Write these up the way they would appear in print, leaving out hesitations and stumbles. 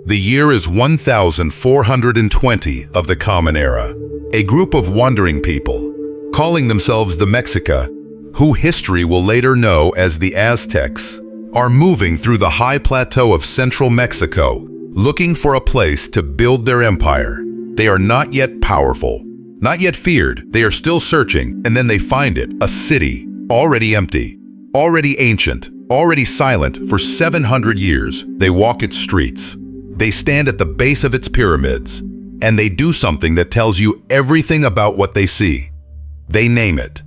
The year is 1420 of the Common Era. A group of wandering people, calling themselves the Mexica, who history will later know as the Aztecs, are moving through the high plateau of central Mexico, looking for a place to build their empire. They are not yet powerful, not yet feared. They are still searching, and then they find it, a city, already empty, already ancient, already silent for 700 years. They walk its streets. They stand at the base of its pyramids, and they do something that tells you everything about what they see. They name it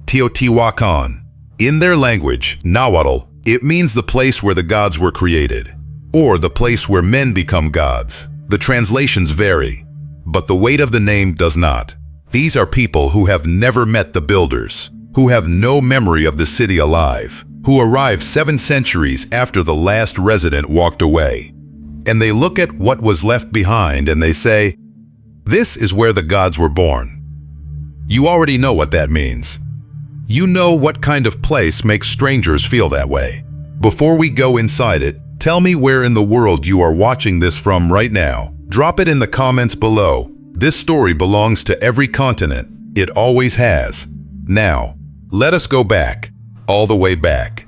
Teotihuacan. In their language, Nahuatl, it means the place where the gods were created, or the place where men become gods. The translations vary, but the weight of the name does not. These are people who have never met the builders, who have no memory of the city alive, who arrived 7 centuries after the last resident walked away. And they look at what was left behind and they say, "This is where the gods were born." You already know what that means. You know what kind of place makes strangers feel that way. Before we go inside it, tell me where in the world you are watching this from right now. Drop it in the comments below. This story belongs to every continent. It always has. Now, let us go back, all the way back,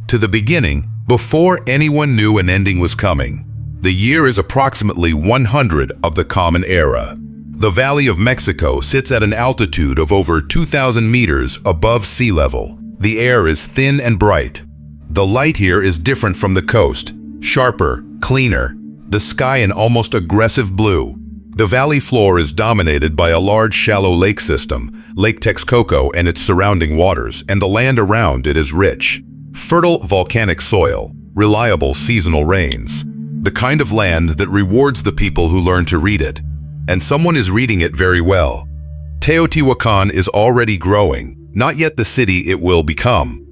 to the beginning, before anyone knew an ending was coming. The year is approximately 100 of the Common Era. The Valley of Mexico sits at an altitude of over 2,000 meters above sea level. The air is thin and bright. The light here is different from the coast, sharper, cleaner, the sky an almost aggressive blue. The valley floor is dominated by a large shallow lake system, Lake Texcoco and its surrounding waters, and the land around it is rich. Fertile volcanic soil, reliable seasonal rains, the kind of land that rewards the people who learn to read it. And someone is reading it very well. Teotihuacan is already growing, not yet the city it will become.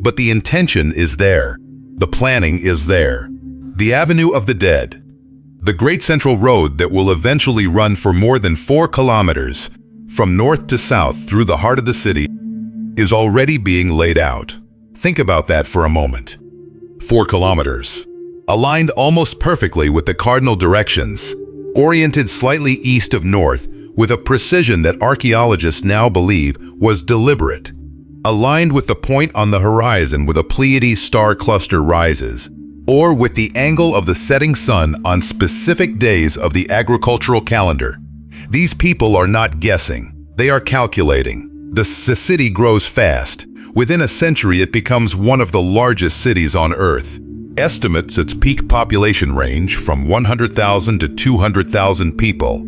But the intention is there. The planning is there. The Avenue of the Dead, the great central road that will eventually run for more than 4 kilometers, from north to south through the heart of the city, is already being laid out. Think about that for a moment. 4 kilometers. Aligned almost perfectly with the cardinal directions, oriented slightly east of north with a precision that archaeologists now believe was deliberate. Aligned with the point on the horizon where the Pleiades star cluster rises, or with the angle of the setting sun on specific days of the agricultural calendar. These people are not guessing, they are calculating. The city grows fast. Within a century it becomes one of the largest cities on Earth. Estimates its peak population range from 100,000 to 200,000 people.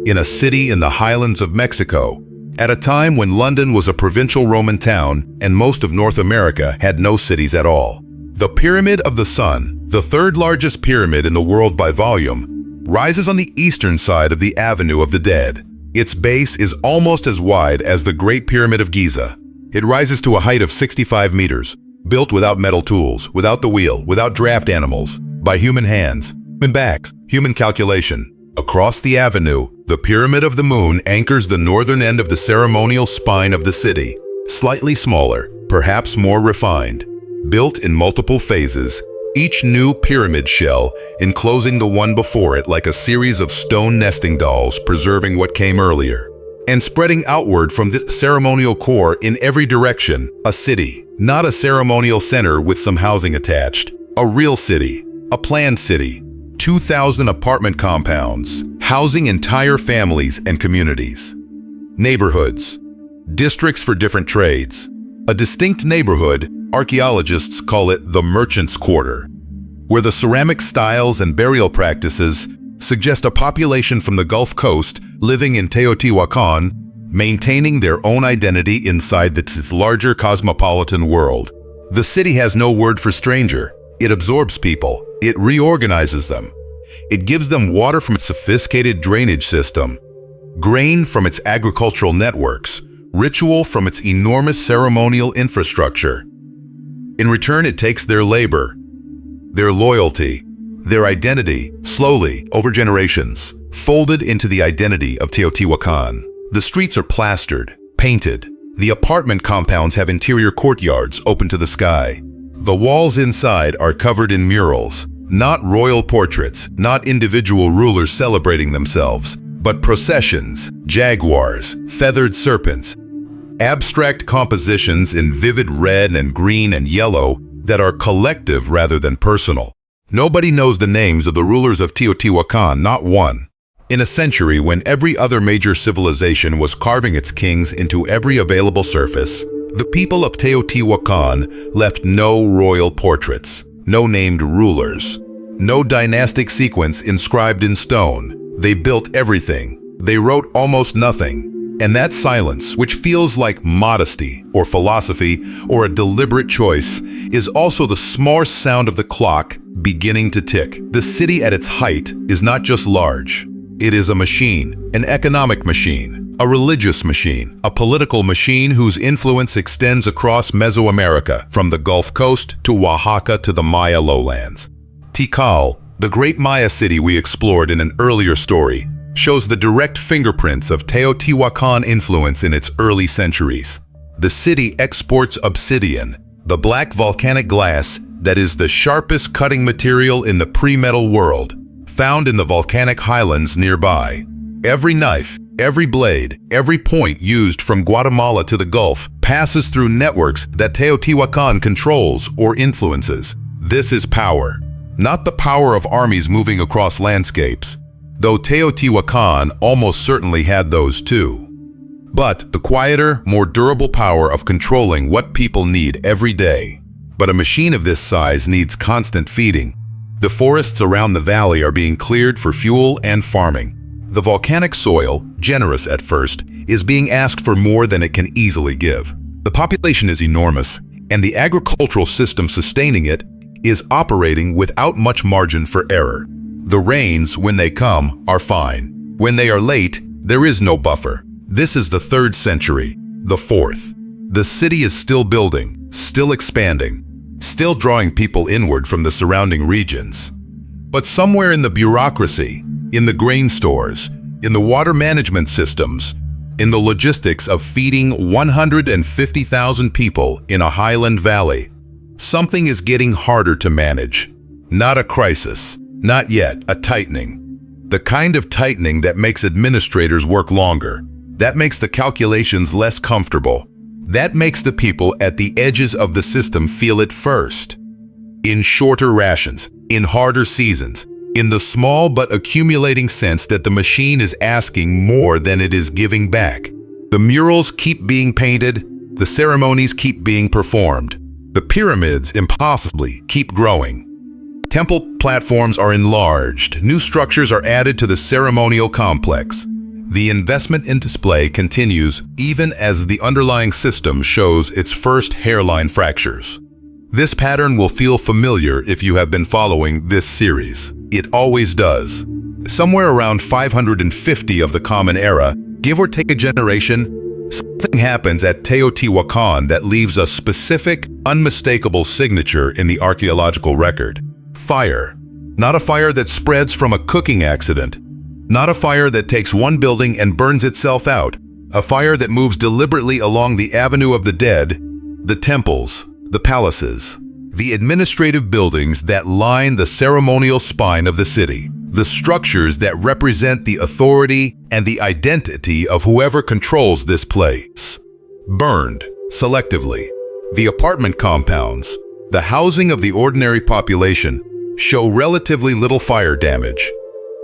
In a city in the highlands of Mexico, at a time when London was a provincial Roman town and most of North America had no cities at all. The Pyramid of the Sun, the 3rd largest pyramid in the world by volume, rises on the eastern side of the Avenue of the Dead. Its base is almost as wide as the Great Pyramid of Giza. It rises to a height of 65 meters. Built without metal tools, without the wheel, without draft animals, by human hands, human backs, human calculation. Across the avenue, the Pyramid of the Moon anchors the northern end of the ceremonial spine of the city, slightly smaller, perhaps more refined. Built in multiple phases, each new pyramid shell enclosing the one before it like a series of stone nesting dolls preserving what came earlier. And spreading outward from this ceremonial core in every direction, a city. Not a ceremonial center with some housing attached. A real city. A planned city. 2,000 apartment compounds, housing entire families and communities. Neighborhoods. Districts for different trades. A distinct neighborhood, archaeologists call it the Merchants' Quarter, where the ceramic styles and burial practices suggest a population from the Gulf Coast living in Teotihuacan, maintaining their own identity inside this larger cosmopolitan world. The city has no word for stranger. It absorbs people. It reorganizes them. It gives them water from its sophisticated drainage system, grain from its agricultural networks, ritual from its enormous ceremonial infrastructure. In return, it takes their labor, their loyalty, their identity, slowly, over generations, folded into the identity of Teotihuacan. The streets are plastered, painted. The apartment compounds have interior courtyards open to the sky. The walls inside are covered in murals, Not royal portraits, not individual rulers celebrating themselves, but processions, jaguars, feathered serpents, abstract compositions in vivid red and green and yellow that are collective rather than personal. Nobody knows the names of the rulers of Teotihuacan, not one. In a century when every other major civilization was carving its kings into every available surface, the people of Teotihuacan left no royal portraits, no named rulers, no dynastic sequence inscribed in stone. They built everything. They wrote almost nothing. And that silence, which feels like modesty or philosophy or a deliberate choice, is also the small sound of the clock beginning to tick. The city at its height is not just large. It is a machine, an economic machine, a religious machine, a political machine whose influence extends across Mesoamerica, from the Gulf Coast to Oaxaca to the Maya lowlands. Tikal, the great Maya city we explored in an earlier story, shows the direct fingerprints of Teotihuacan influence in its early centuries. The city exports obsidian, the black volcanic glass that is the sharpest cutting material in the pre-metal world, found in the volcanic highlands nearby. Every knife, every blade, every point used from Guatemala to the Gulf passes through networks that Teotihuacan controls or influences. This is power, not the power of armies moving across landscapes, though Teotihuacan almost certainly had those too. But the quieter, more durable power of controlling what people need every day. But a machine of this size needs constant feeding. The forests around the valley are being cleared for fuel and farming. The volcanic soil, generous at first, is being asked for more than it can easily give. The population is enormous, and the agricultural system sustaining it is operating without much margin for error. The rains, when they come, are fine. When they are late, there is no buffer. This is the 3rd century, the 4th. The city is still building, still expanding, still drawing people inward from the surrounding regions. But somewhere in the bureaucracy, in the grain stores, in the water management systems, in the logistics of feeding 150,000 people in a highland valley, something is getting harder to manage. Not a crisis, not yet a tightening. The kind of tightening that makes administrators work longer, that makes the calculations less comfortable, that makes the people at the edges of the system feel it first. In shorter rations, in harder seasons, in the small but accumulating sense that the machine is asking more than it is giving back. The murals keep being painted, the ceremonies keep being performed, the pyramids impossibly keep growing. Temple platforms are enlarged, new structures are added to the ceremonial complex. The investment in display continues even as the underlying system shows its first hairline fractures. This pattern will feel familiar if you have been following this series. It always does. Somewhere around 550 of the Common Era, give or take a generation, something happens at Teotihuacan that leaves a specific, unmistakable signature in the archaeological record. Fire. Not a fire that spreads from a cooking accident. Not a fire that takes one building and burns itself out. A fire that moves deliberately along the Avenue of the Dead, the temples, the palaces, the administrative buildings that line the ceremonial spine of the city, the structures that represent the authority and the identity of whoever controls this place. Burned, selectively. The apartment compounds, the housing of the ordinary population, show relatively little fire damage.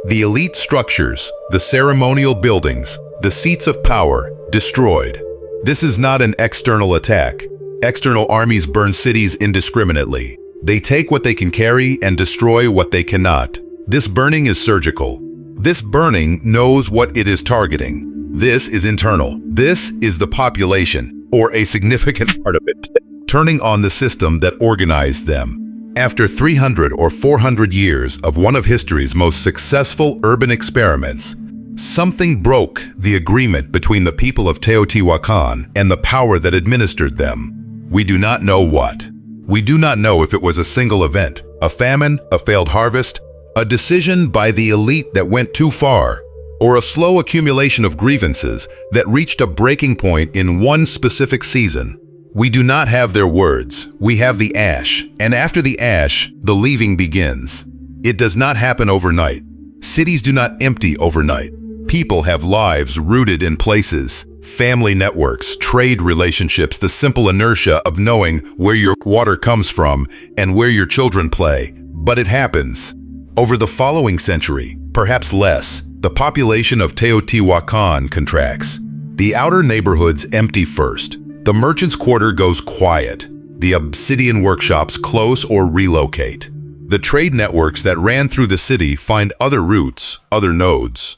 The elite structures, the ceremonial buildings, the seats of power, destroyed. This is not an external attack. External armies burn cities indiscriminately. They take what they can carry and destroy what they cannot. This burning is surgical. This burning knows what it is targeting. This is internal. This is the population, or a significant part of it, turning on the system that organized them. After 300 or 400 years of one of history's most successful urban experiments, something broke the agreement between the people of Teotihuacan and the power that administered them. We do not know what. We do not know if it was a single event, a famine, a failed harvest, a decision by the elite that went too far, or a slow accumulation of grievances that reached a breaking point in one specific season. We do not have their words, we have the ash, and after the ash, the leaving begins. It does not happen overnight. Cities do not empty overnight. People have lives rooted in places, family networks, trade relationships, the simple inertia of knowing where your water comes from and where your children play. But it happens. Over the following century, perhaps less, the population of Teotihuacan contracts. The outer neighborhoods empty first. The merchant's quarter goes quiet. The obsidian workshops close or relocate. The trade networks that ran through the city find other routes, other nodes.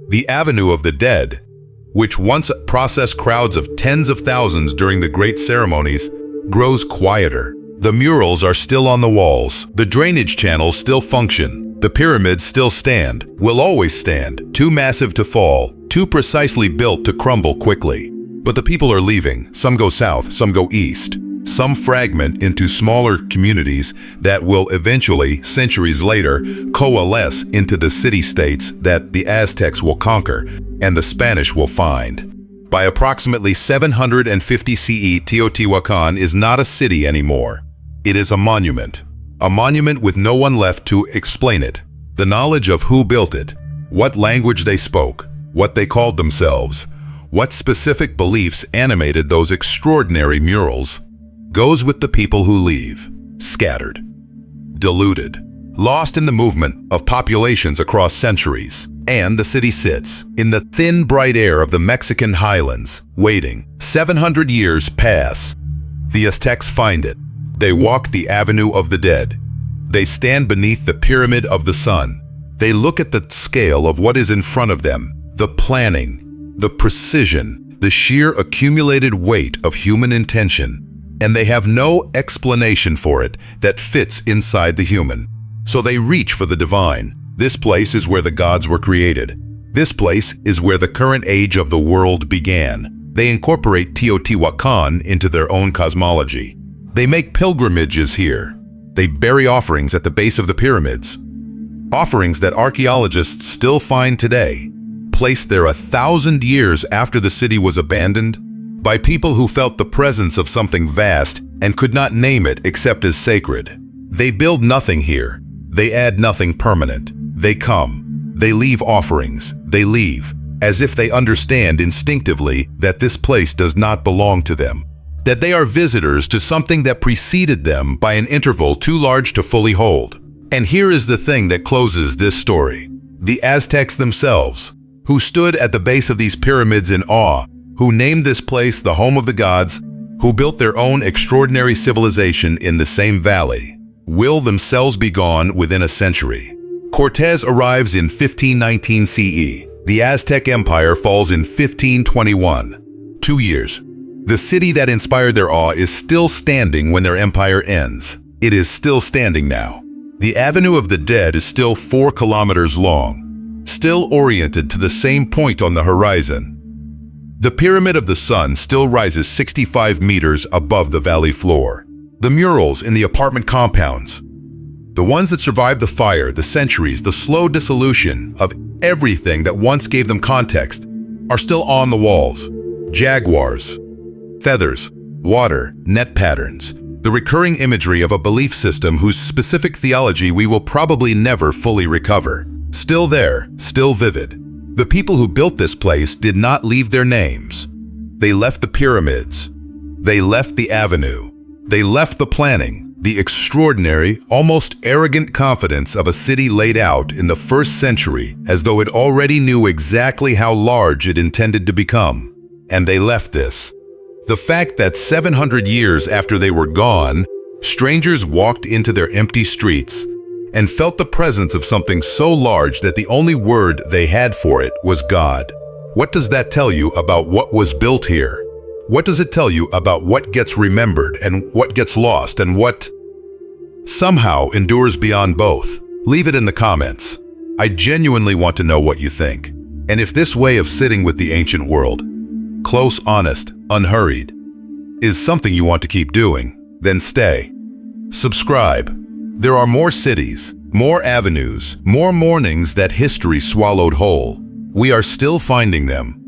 The Avenue of the Dead, which once processed crowds of tens of thousands during the great ceremonies, grows quieter. The murals are still on the walls. The drainage channels still function. The pyramids still stand, will always stand, too massive to fall, too precisely built to crumble quickly. But the people are leaving. Some go south, some go east. Some fragment into smaller communities that will eventually, centuries later, coalesce into the city-states that the Aztecs will conquer and the Spanish will find. By approximately 750 CE, Teotihuacan is not a city anymore. It is a monument. A monument with no one left to explain it. The knowledge of who built it, what language they spoke, what they called themselves, what specific beliefs animated those extraordinary murals, goes with the people who leave, scattered, diluted, lost in the movement of populations across centuries. And the city sits in the thin, bright air of the Mexican highlands, waiting. 700 years pass. The Aztecs find it. They walk the Avenue of the Dead. They stand beneath the Pyramid of the Sun. They look at the scale of what is in front of them, the planning, the precision, the sheer accumulated weight of human intention. And they have no explanation for it that fits inside the human. So they reach for the divine. This place is where the gods were created. This place is where the current age of the world began. They incorporate Teotihuacan into their own cosmology. They make pilgrimages here. They bury offerings at the base of the pyramids. Offerings that archaeologists still find today, placed there 1,000 years after the city was abandoned, by people who felt the presence of something vast and could not name it except as sacred. They build nothing here. They add nothing permanent. They come. They leave offerings. They leave, as if they understand instinctively that this place does not belong to them, that they are visitors to something that preceded them by an interval too large to fully hold. And here is the thing that closes this story. The Aztecs themselves, who stood at the base of these pyramids in awe, who named this place the home of the gods, who built their own extraordinary civilization in the same valley, will themselves be gone within a century. Cortez arrives in 1519 CE. The Aztec Empire falls in 1521. 2 years. The city that inspired their awe is still standing when their empire ends. It is still standing now. The Avenue of the Dead is still 4 kilometers long, still oriented to the same point on the horizon. The Pyramid of the Sun still rises 65 meters above the valley floor. The murals in the apartment compounds, the ones that survived the fire, the centuries, the slow dissolution of everything that once gave them context, are still on the walls. Jaguars, feathers, water, net patterns, the recurring imagery of a belief system whose specific theology we will probably never fully recover. Still there, still vivid. The people who built this place did not leave their names. They left the pyramids. They left the avenue. They left the planning, the extraordinary, almost arrogant confidence of a city laid out in the 1st century as though it already knew exactly how large it intended to become. And they left this. The fact that 700 years after they were gone, strangers walked into their empty streets and felt the presence of something so large that the only word they had for it was God. What does that tell you about what was built here? What does it tell you about what gets remembered and what gets lost and what somehow endures beyond both? Leave it in the comments. I genuinely want to know what you think. And if this way of sitting with the ancient world, close, honest, unhurried, is something you want to keep doing, then stay. Subscribe. There are more cities, more avenues, more mornings that history swallowed whole. We are still finding them.